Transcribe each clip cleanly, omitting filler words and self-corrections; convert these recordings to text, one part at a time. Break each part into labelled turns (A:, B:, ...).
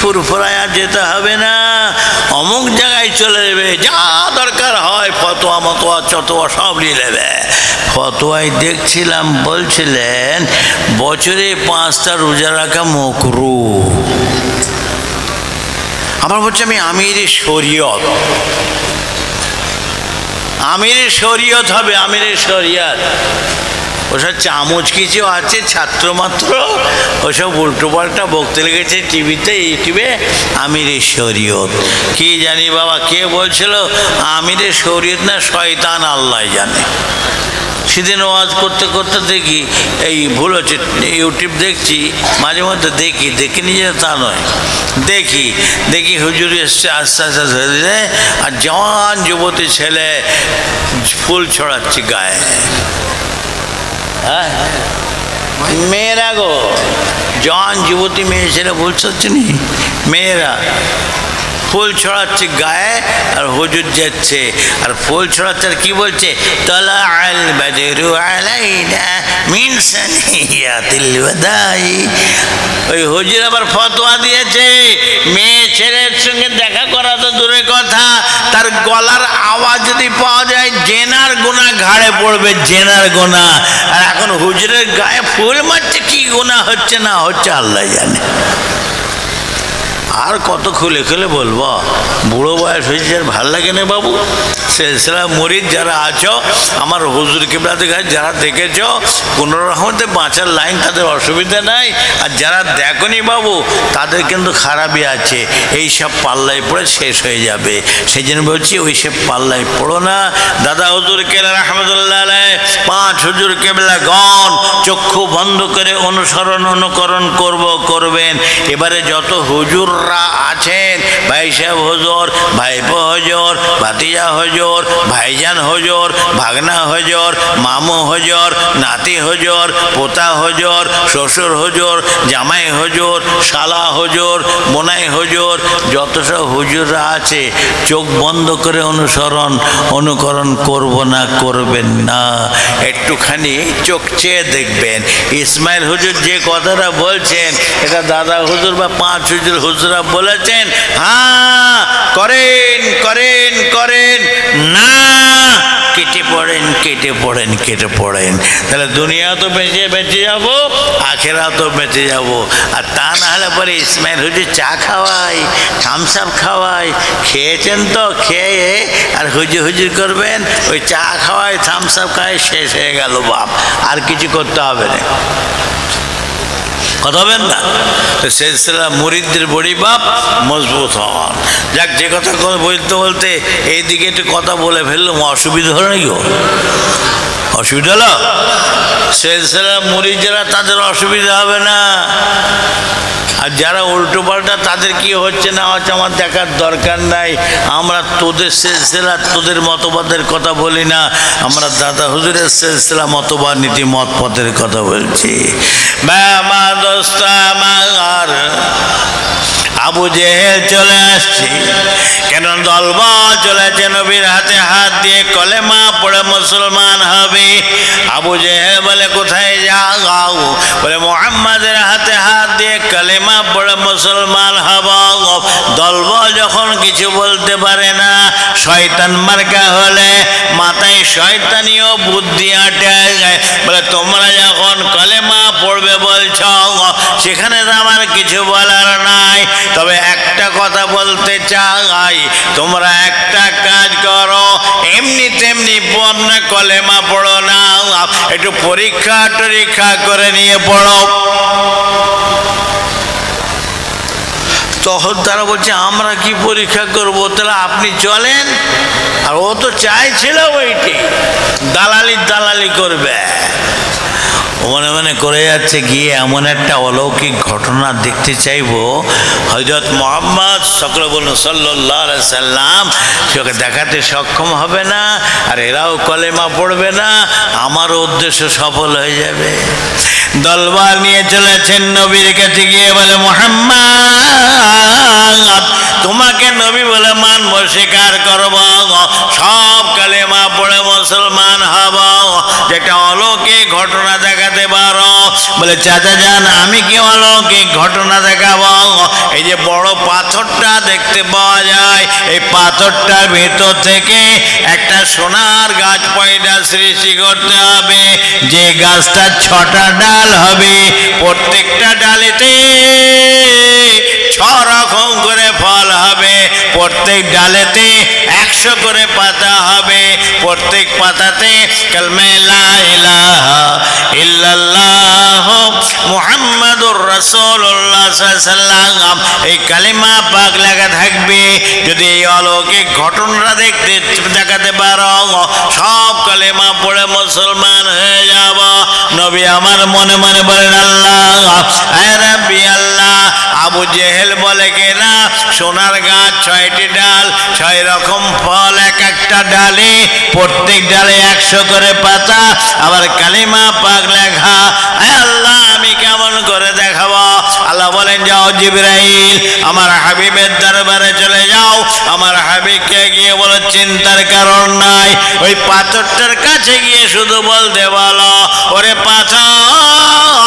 A: ফুরফুরায় আর যেতে হবে না, অমুক জায়গায় চলে যাবে, যা দরকার হয় ফতোয়া মতোয়া চতোয়া সব নিয়ে নেবে। ফতোয়ায় দেখছিলাম বলছিলেন বছরে 5টা রোজা রাখা মাকরুহ। আমার বলছে আমি আমির শরীয়ত, আমির শরীয়ত হবে, আমির শরীয়ত। ওসব চামচ কিছু আছে ছাত্র মাত্র, ওসব উল্টো পাল্টা বকতে লেগেছে টিভিতে ইউটিউবে। আমিরের শরীয়ত কি জানি বাবা, কে বলছিল আমিরের শরীয়ত না শয়তান আল্লাহ জানে। সেদিন ওয়াজ করতে করতে দেখি, এই ভুল হচ্ছে, ইউটিউব দেখছি মাঝে মধ্যে, দেখি নিজে তা নয়, দেখি হুজুর এসছে আস্তে আস্তে ধরে ধীরে, আর জওয়ান যুবতী ছেলে ফুল ছড়াচ্ছে গায়ে। হ্যাঁ মেয়েরা গো, জওয়ান যুবতী মেয়ে ছেলে ফুল ছড়াচ্ছে নি, মেয়েরা ফুল ছড়াচ্ছে গায়ে, আর হুজুর যাচ্ছে আর ফুল ছড়াচ্ছে, আর কি বলছে, তালা আল বাদরু আলাইনা মিন সানিয়াতিল ওয়াদাই। ওই হুজুর আবার ফতোয়া দিয়েছে মেয়ে ছেলের সঙ্গে দেখা করা তো দূরের কথা, তার গলার আওয়াজ যদি পাওয়া যায় জেনার গুনাহ ঘাড়ে পড়বে, জেনার গুনাহ। আর এখন হুজুরের গায়ে ফুল মারছে, কি গুনাহ হচ্ছে না হচ্ছে আল্লাহ জানে। আর কত খুলে খুলে বলবো, বুড়ো বয়স হয়েছে আর ভাল লাগে না বাবু। সিলসিলা মুরিদ যারা আছো, আমার হুজুর কিবলাদের কাছে যারা দেখেছো, কোনো রকমতে বাঁচার লাইন তাদের অসুবিধা নাই। আর যারা দেখনি বাবু, তাদের কিন্তু খারাপই আছে, এই সব পাল্লায় পড়ে শেষ হয়ে যাবে। সেই জন্য বলছি ওই সব পাল্লায় পড়ো না। দাদা হুজুর কেবলা রহমতুল্লাহ আলাইহ, 5 হুজুর কেবলাগণ চক্ষু বন্ধ করে অনুকরণ করবেন। এবারে যত হুজুর আছেন, ভাই সাহেব হুজুর, ভাইপো হুজুর, ভাতিজা হুজুর, ভাইজান হুজুর, ভাগনা হুজুর, মামু হুজুর, নাতি হুজুর, পোতা হুজুর, শ্বশুর হুজুর, জামাই হুজুর, শালা হুজুর, বোনাই হুজুর, যত সব হুজুররা আছে চোখ বন্ধ করে অনুকরণ করব না, করবেন না। একটুখানি চোখ চেয়ে দেখবেন। ইসমাইল হুজুর যে কথাটা বলছেন, এটা দাদা হুজুর বা 5 হুজুরা বলেছেন, হ্যাঁ করেন করেন করেন, না কেটে পড়েন। তাহলে দুনিয়া তো বেঁচে যাবো, আখেরা তো বেঁচে যাবো। আর তা না হলে পরে ইসমাইল হুজুর চা খাওয়াই, থামস আপ খাওয়াই, খেয়েছেন তো, খেয়ে আর হুজুর করবেন, ওই চা খাওয়াই থামস আপ খাওয়াই, শেষ হয়ে গেল বাপ, আর কিছু করতে হবে না। কথা হবেন না, সিলসিলা মুরিদদের বড়ি বাপ মজবুত হন। যাক, যে কথা বলতে বলতে এইদিকে একটু কথা বলে ফেললাম, অসুবিধা হলো নাকি? অসুবিধা হলো? সিলসিলা মুরিদ যারা, তাদের অসুবিধা হবে না। আর যারা উল্টো পাল্টা, তাদের কি হচ্ছে না হচ্ছে আমার দেখার দরকার নাই। আমরা তোদের সিলসিলা, তোদের মতবাদের কথা বলি না, আমরা দাদা হুজুরের সিলসিলা মতবাদ নীতি মত পথের কথা বলছি। আবু জেহেল চলে আসছে, কেন দলবল চলেছে নবীর হাতে হাত দিয়ে, কলেমা পড়ে মুসলমান হবে। আবু জেহেল বলে কোথায় যাও? বলে মুহাম্মাদের হাতে হাত দিয়ে কলেমা পড়ে মুসলমান হব। দলবল যখন কিছু বলতে পারে না, শয়তান মার্কা হলে মাথায় শয়তানিও বুদ্ধি আটে যায়। বলে তোমরা যখন কলেমা পড়বে বলছ, সেখানে তো আমার কিছু বলার নাই, তবে একটা কথা বলতে চাই, তোমরা একটা কাজ করো, এমনি তেমনি কলেমা পড়ো না, একটু পরীক্ষা করে নিয়ে পড়ো। তখন তারা বলছে আমরা কি পরীক্ষা করব? তাহলে আপনি চলেন। আর ও তো চাইছিল ওইটি, দালালি করবে, মনে মনে করে যাচ্ছে, গিয়ে এমন একটা অলৌকিক ঘটনা দেখতে চাইবো, হযরত মুহাম্মদ সকলে বলুন সাল্লাল্লাহু আলাইহি সাল্লাম চোখে দেখাতে সক্ষম হবে না, আর এরাও কলেমা পড়বে না, আমার উদ্দেশ্য সফল হয়ে যাবে। দলবল নিয়ে চলেছেন নবীর কাছে, গিয়ে বলে মুহাম্মদ তোমাকে নবী বলে মানব, স্বীকার করব, সব কালেমা পড়ে মুসলমান হব, যেটা অলৌকিক ঘটনা দেখাতে পারো। বলে চাচা যান আমি কি অলৌকিক ঘটনা দেখাবো। এই যে বড় পাথরটা দেখতে পাওয়া যায়, এই পাথরটার ভেতর থেকে একটা সোনার গাছ পয়দা সৃষ্টি করতে হবে। যে গাছটা 6টা ডাল হবে, প্রত্যেকটা ডালেতে 6 রকম করে ফল হবে, প্রত্যেক ডালেতে 100 করে পাতা হবে, প্রত্যেক পাতাতে কালমে লা ইলাহা ইল্লাল্লাহ মুহাম্মাদুর রাসূলুল্লাহ সাল্লাল্লাহু আলাইহি ওয়াসাল্লাম এই কালিমা পাক লেখা থাকবে। যদি এই অলৌকিক ঘটনাটা দেখাতে পারো, সব কালিমা পড়ে মুসলমান হয়ে যাব। নবী আমার মনে মনে বলেন আল্লাহ আয় রাব্বি আল্লাহ। আবু জেহেল বলে কিনা সোনার গাছ 6টি ডাল, 6 রকম ফল, এক একটা ডালে প্রত্যেক ডালে 100 করে পাতা, আবার কালিমা পাক লেখা। আয় আল্লাহ আমি কেমন করে দেখাবো? আল্লাহ বলেন যাও জিবরাইল আমার হাবিবের দরবারে চলে যাও। আমার হাবিবকে গিয়ে বলো চিন্তার কারণ নাই, ওই পাথরটার কাছে গিয়ে শুধু বলতে বলো ওরে পাথর,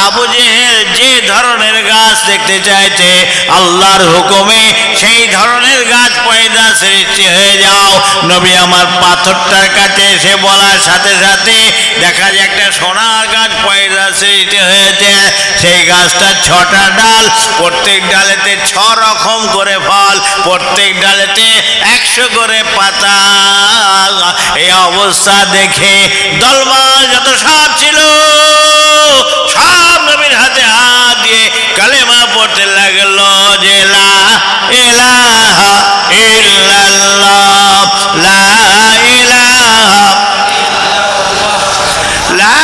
A: আবু জেহেল যে ধরনের গাছ দেখতে চাইছে আল্লাহর হুকুমে সেই ধরনের গাছ পয়দা সৃষ্টি হয়ে যাও। নবী আমার পাথরটার কাছে এসে বলার সাথে সাথে দেখা যায় একটা সোনার গাছ পয়দা সৃষ্টি হয়েছে। সেই গাছটা 6টা ডাল, প্রত্যেক ডালেতে 6 রকম করে ফল, প্রত্যেক ডালেতে 100 করে পাতা। এই অবস্থা দেখে দলবল যত সব ছিল সব নবীর হাতে হাত দিয়ে কালেমা পড়তে লাগলো যে লা ইলাহা ইল্লাল্লাহ লা ইলাহা লা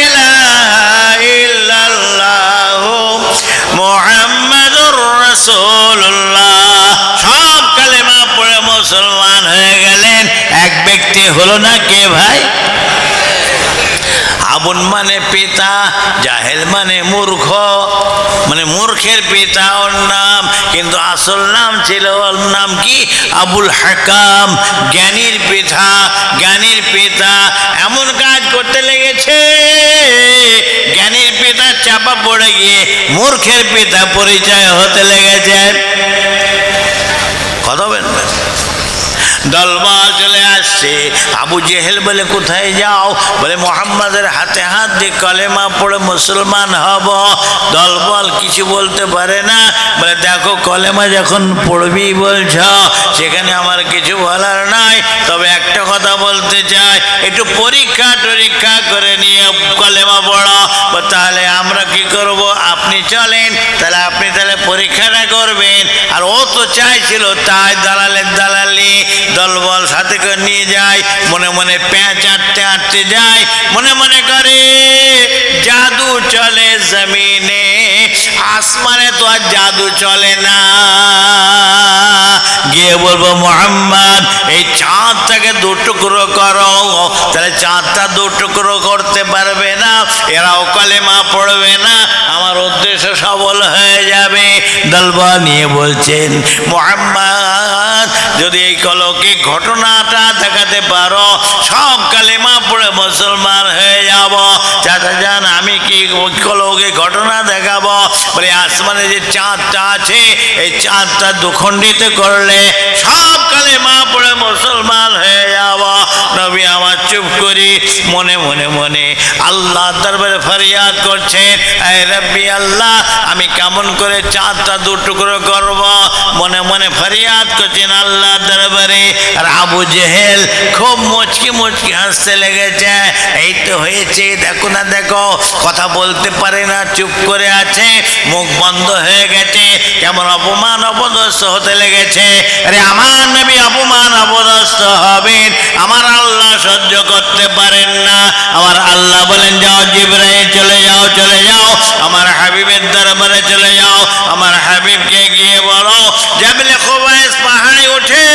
A: ইলাহা ইল্লাল্লাহ মুহাম্মাদুর রাসূলুল্লাহ। সব কালেমা পড়ে মুসলমান হয়ে গেলেন। এক ব্যক্তি হলো না, কে ভাই? আবুল মানে পিতা, জাহেল মানে মূর্খ, মানে মূর্খের পিতা ওর নাম, কিন্তু আসল নাম ছিল ওর নাম কি? আবুল হাকাম, জ্ঞানীর পিতা। জ্ঞানীর পিতা এমন কাজ করতে লেগেছে, জ্ঞানীর পিতা চাপা পড়ে গিয়ে মূর্খের পিতা পরিচয় হতে লেগেছে। কথা বলবেন? দলবল চলে আসছে। আবু জেহেল বলে কোথায় যাও? বলে মুহাম্মাদের হাতে হাত দিয়ে কলেমা পড়ে মুসলমান হব। দলবল কিছু বলতে পারে না, বলে দেখো কলেমা যখন পড়বি বলছ সেখানে আমার কিছু বলার নাই, তবে একটা কথা বলতে চাই, একটু পরীক্ষা টরীক্ষা করে নিয়ে কলেমা পড়ো। তাহলে আমরা কি করব? আপনি চলেন, তাহলে আপনি তাহলে পরীক্ষাটা করবেন। আর ও তো চাইছিল তাই দালালের দালালি। দলবল সাথে করে নিয়ে যায়, মনে মনে প্যাঁচ আটতে আটতে যায়, মনে মনে করে জাদু চলে জমিনে, আসমানে তো আর জাদু চলে না। গিয়ে বলবো মুহাম্মদ এই চাঁদটাকে 2 টুকরো করো, তাহলে চাঁদটা 2 টুকরো করতে পারবে না, এরাও কলেমা পড়বে না, আমার উদ্দেশ্য সফল হয়ে যাবে। দলবল নিয়ে বলছেন মুহাম্মদ যদি এই অলৌকিক ঘটনাটা দেখাতে পারো সব কালেমা পড়ে মুসলমান হয়ে যাব। চাচা যান আমি কি অলৌকিক ঘটনা দেখাবো? বলে আসমানে যে চাঁদটা আছে এই চাঁদটা 2 খণ্ডিত করলে সব কালেমা পড়ে মুসলমান হয়ে যাব। নবী আমার চুপ করি, মনে মনে মনে আল্লাহ দরবারে ফরিয়াদ করছেন, এ রব্বি আল্লাহ আমি কেমন করে চাঁদটা 2 টুকরো করব? মনে মনে ফরিয়াদ করছেন আল্লাহ দরবারে। আর আবু জেহেল খুব মুচকি মুচকি হাসতে লেগেছে। এই তো হয়েছে, দেখো না দেখো, কথা বলতে পারে না, চুপ করে আছে, মুখ বন্ধ হয়ে গেছে, কেমন অপমান অপদস্থ হতে লেগেছে। আরে আমার নবী অপমান অপদস্থ হবেন, আমার আল্লাহ সহ্য করতে পারেন না। আমার আল্লাহ বলেন যাও জিবরাইল চলে যাও, চলে যাও আমার হাবিবের দরবারে চলে যাও। আমার হাবিবকে গিয়ে বলো জাবলে খুবাইস পাহাড়ে উঠে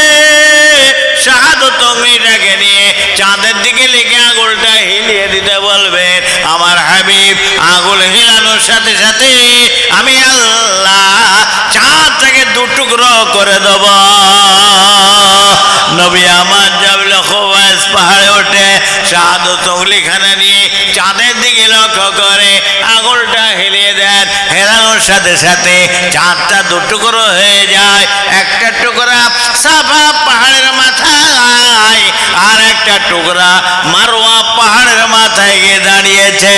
A: শাহাদত অঙ্গিটাকে নিয়ে চাঁদের দিকে লিখে আঙুলটা হিলিয়ে দিতে বলবেন। আমার হাবিব আঙুল হিলানোর সাথে সাথে আমি আল্লাহ চাঁদটাকে 2 টুকরো করে দেব। নবী আমার জাবলে খুবাইস পাহাড়ে ওঠে শাহাদত অঙ্গলিখানা নিয়ে চাঁদের দিকে মেশানোর সাথে সাথে চাঁদটা দু টুকরো হয়ে যায়। একটা টুকরা সাফা পাহাড়ের মাথায়, আর একটা টুকরা মারওয়া পাহাড়ের মাথায় গিয়ে দাঁড়িয়েছে।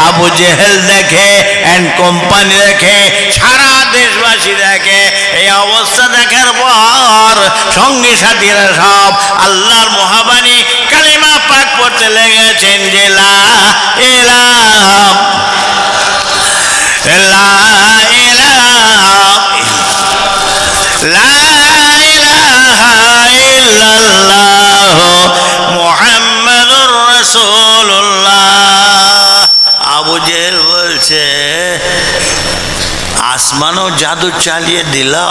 A: আবু জেহেল দেখে, এন্ড কোম্পানি দেখে, সারা দেশবাসী দেখে। এই অবস্থা দেখার পর সঙ্গী সাথীরা সব আল্লাহর মহাবাণী কালিমা পাক পড়তে লেগেছেন যে লা ইলাহা লা ইলাহা লা ইলাহা ইল্লাল্লাহ মুহাম্মাদুর রাসূলুল্লাহ। আবু জেহেল বলছে, আসমানও জাদু চালিয়ে দিলা,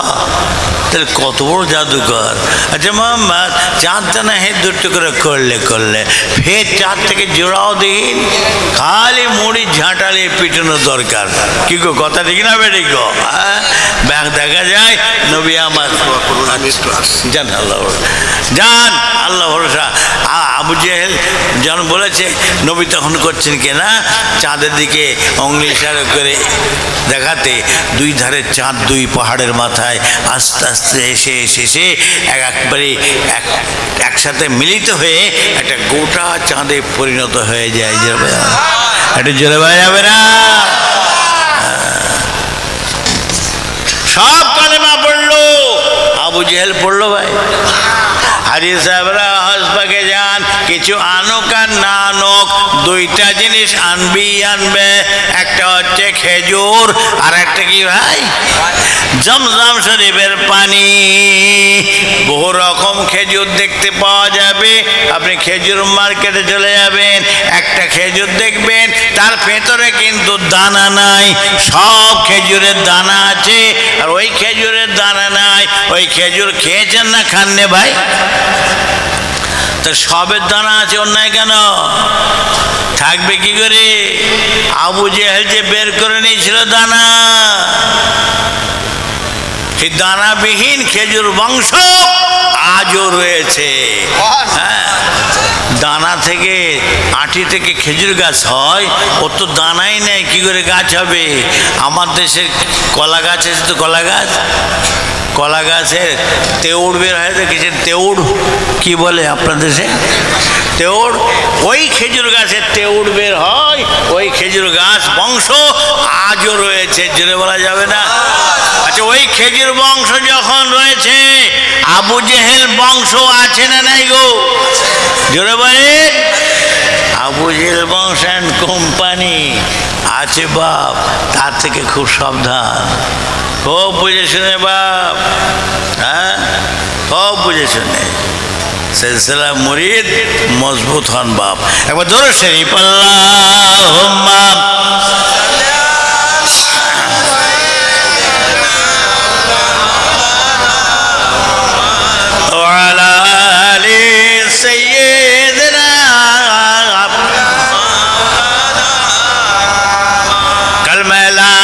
A: তাহলে কত বড় জাদুকর। আচ্ছা মোহাম্মদ, চাঁদটা না হে দুটো করে করলে ফের চাঁদ থেকে জোড়াও দিন, খালি মুড়ি ঝাঁটালে পিটানোর দরকার। কি গো, কথা ঠিক না বেটি গো? ব্যাগ দেখা যায় নবী আমার জান আল্লাহ জান আল্লাহ ভরসা। আবু জেহেল যখন বলেছে, নবী তখন করছেন কিনা চাঁদের দিকে অঙ্গুলি ইশারা করে দেখাতে, দুই ধারে চাঁদ দুই পাহাড়ের মাথায় আস্তে আস্তে এসে একবারে একসাথে মিলিত হয়ে একটা গোটা চাঁদে পরিণত হয়ে যায়। একটু জোরে বলা যাবে না? সব কালেমা পড়লো, আবু জেহেল পড়লো। ভাই হাজি সাহেবরা হজপাকে যান, কিছু আনুক আর না আনুক, দুইটা জিনিস আনবে। একটা হচ্ছে খেজুর, আর একটা কি ভাই? জমজম শরীফের পানি। বহু রকম খেজুর দেখতে পাওয়া যাবে। আপনি খেজুর মার্কেটে চলে যাবেন, একটা খেজুর দেখবেন তার ভেতরে কিন্তু দানা নাই। সব খেজুরের দানা আছে, আর ওই খেজুরের দানা নাই। ওই খেজুর খেয়েছেন না খাননে ভাই? তো সবের দানা আছে, অন্যায় কেন থাকবে কি করে? আবু জেহেল যে বের করে নিয়েছিল দানা, সেই দানাবিহীন খেজুর বংশ আজও রয়েছে। হ্যাঁ, দানা থেকে আঁটি থেকে খেজুর গাছ হয়, ও তো দানাই নেই, কি করে গাছ হবে? আমার দেশে কলা গাছ আছে, তো কলা গাছের তেওড় বের হয়, দেখেছেন? তেওড় কি বলে আপনার দেশে? তেওড়। ওই খেজুর গাছের তেওড় বের হয়, ওই খেজুর গাছ বংশ আজও রয়েছে। জোরে বলা যাবে না? আচ্ছা, ওই খেজুর বংশ যখন রয়েছে, আবু জেহেল বংশ আছে না নাই গো? জোরে বলে। আবু জেহেল বংশ অ্যান্ড কোম্পানি আছে বাপ, তার থেকে খুব সাবধান। খুব বুঝে শুনে বাপ, হ্যাঁ, খুব বুঝে শুনে। সিলসিলা মুরিদ মজবুত হন বাপ। একবার দরুদ শরীফ আল্লাহুম্মা ওয়ালা আলি সাইয়্যিদিনা কালমা লা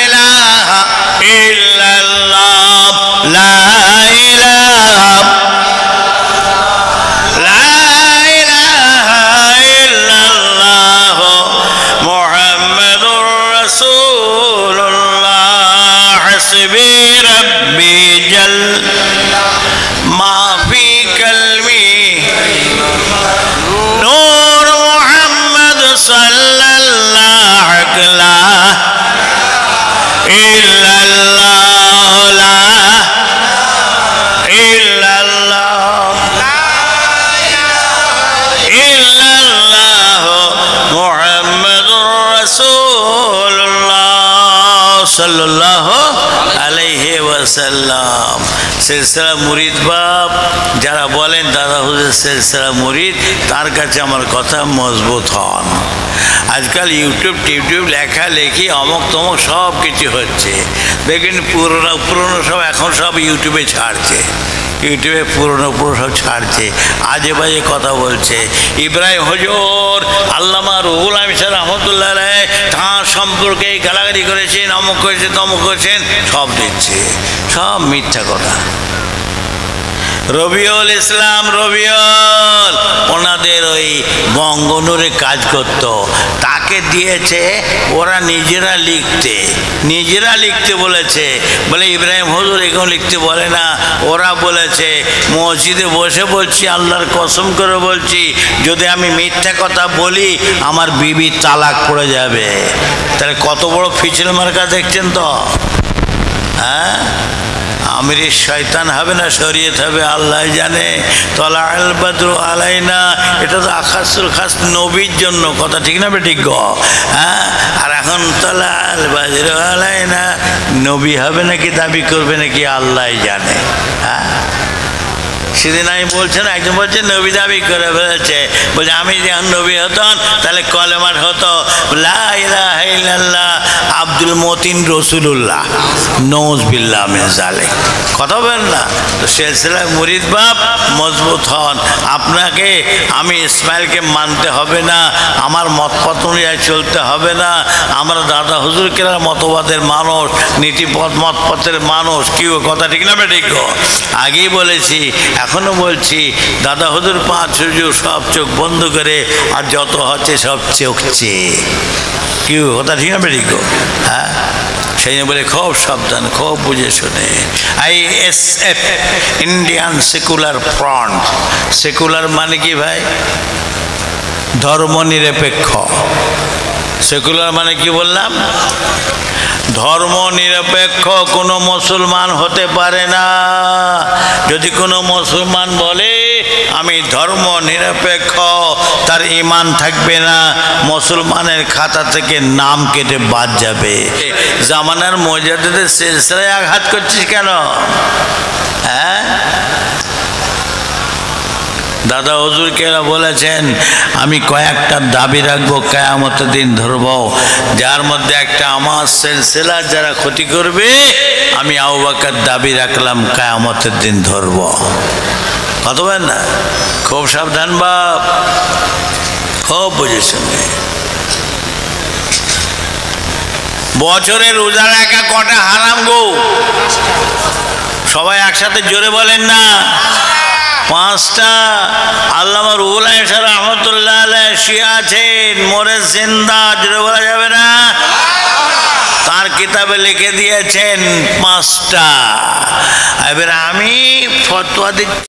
A: ইলাহা ইল্লাল্লাহ লা সাল্লাল্লাহু আলাইহি ওয়াসাল্লাম। সিলসিলা মুরিদ বাপ যারা বলেন দাদা হুজুর সিলসিলা মুরিদ, তার কাছে আমার কথা মজবুত হন। আজকাল ইউটিউব লেখালেখি অমুক তমুক সব কিছু হচ্ছে, দেখবেন পুরনো সব এখন সব ইউটিউবে ছাড়ছে, ইউটিউবে পুরনো সব ছাড়ছে, আজে বাজে কথা বলছে। ইব্রাহিম হুজুর, আল্লামা রুহুল আমিন সাহেব রহমতুল্লাহ আলাইহি তাঁর সম্পর্কে গালাগালি করেছেন, অমুক করেছেন, তমুক করেছেন, সব দিচ্ছে, সব মিথ্যা কথা। রবিউল ইসলাম রবিউল ওনাদের ওই বঙ্গনুরে কাজ করত, তাকে দিয়েছে ওরা নিজেরা লিখতে বলেছে। বলে ইব্রাহিম হুজুর এগুলো লিখতে বলে না, ওরা বলেছে মসজিদে বসে বলছি, আল্লাহর কসম করে বলছি, যদি আমি মিথ্যা কথা বলি আমার বিবি তালাক পড়ে যাবে। তাহলে কত বড় ফিচল মার্কা দেখছেন তো, হ্যাঁ? আমির শয়তান হবে না শরীয়ত হবে আল্লাহ জানে। তলা আল বদরু আলাইনা, এটা তো আকাশুল খাস নবীর জন্য, কথা ঠিক না বেঠিক গো? হ্যাঁ, আর এখন তলা আল বদরু আলাইনা নবী হবে নাকি দাবি করবে নাকি আল্লাহ জানে। হ্যাঁ, সেদিন আমি বলছেন, একজন বলছে নবী দাবি করে ফেলেছে, বলছে আমি যখন নবী হতাম তাহলে কলেমার হতো লা ইলাহা ইল্লাল্লাহ আব্দুল মতিন রসুলুল্লাহ নওয়াজবিল্লাহ মিন যালিক। কথা বলেন না তো, সিলসিলায় মুরিদ বাপ মজবুত হন। আপনাকে আমি ইসমাইলকে মানতে হবে না, আমার মতপথ অনুযায়ী চলতে হবে না। আমরা দাদা হুজুরকেরা মতবাদের মানুষ, নীতিপথ মতপথের মানুষ, কি কথা ঠিক না বেঠিক? আগেই বলেছি, এখনো বলছি, দাদা হুজুর 5 হুজুর সব চোখ বন্ধ করে, আর যত হচ্ছে সব চোখ চেয়ে, কি কথা ঠিক না বেঠিক? হ্যাঁ, সেই জন্য বলে খুব সাবধান, খুব বুঝে শুনে। ISF Indian secular front, secular মানে কি ভাই? ধর্মনিরপেক্ষ। সেকুলার মানে কি বললাম? ধর্মনিরপেক্ষ কোনো মুসলমান হতে পারে না। যদি কোনো মুসলমান বলে আমি ধর্ম নিরপেক্ষ, তার ঈমান থাকবে না, মুসলমানের খাতা থেকে নাম কেটে বাদ যাবে। জামানার মর্যাদাদের সিলসিলায় আঘাত করছিস কেন? হ্যাঁ, দাদা হুজুরকেরা বলেছেন আমি কয়েকটা দাবি রাখবো, কিয়ামতের দিন ধরব, যার মধ্যে একটা আমার সিলসিলা যারা ক্ষতি করবে, আমি আবু বকর দাবি রাখলাম কিয়ামতের দিন ধরব। কত বলেন না? খুব সাবধান বাপ, খুব বুঝে শুনবে। বছরে রোজা রাখা কটা হারাম গো? সবাই একসাথে জোরে বলেন না। 5টা। আল্লামা রুহুল আমিন রহমতুল্লাহ আলাইহি শিয়া আছেন, মোরে জিন্দা, জোরে বলা যাবে না? তার কিতাবে লিখে দিয়েছেন 5টা। এবার আমি ফতোয়া দিচ্ছি।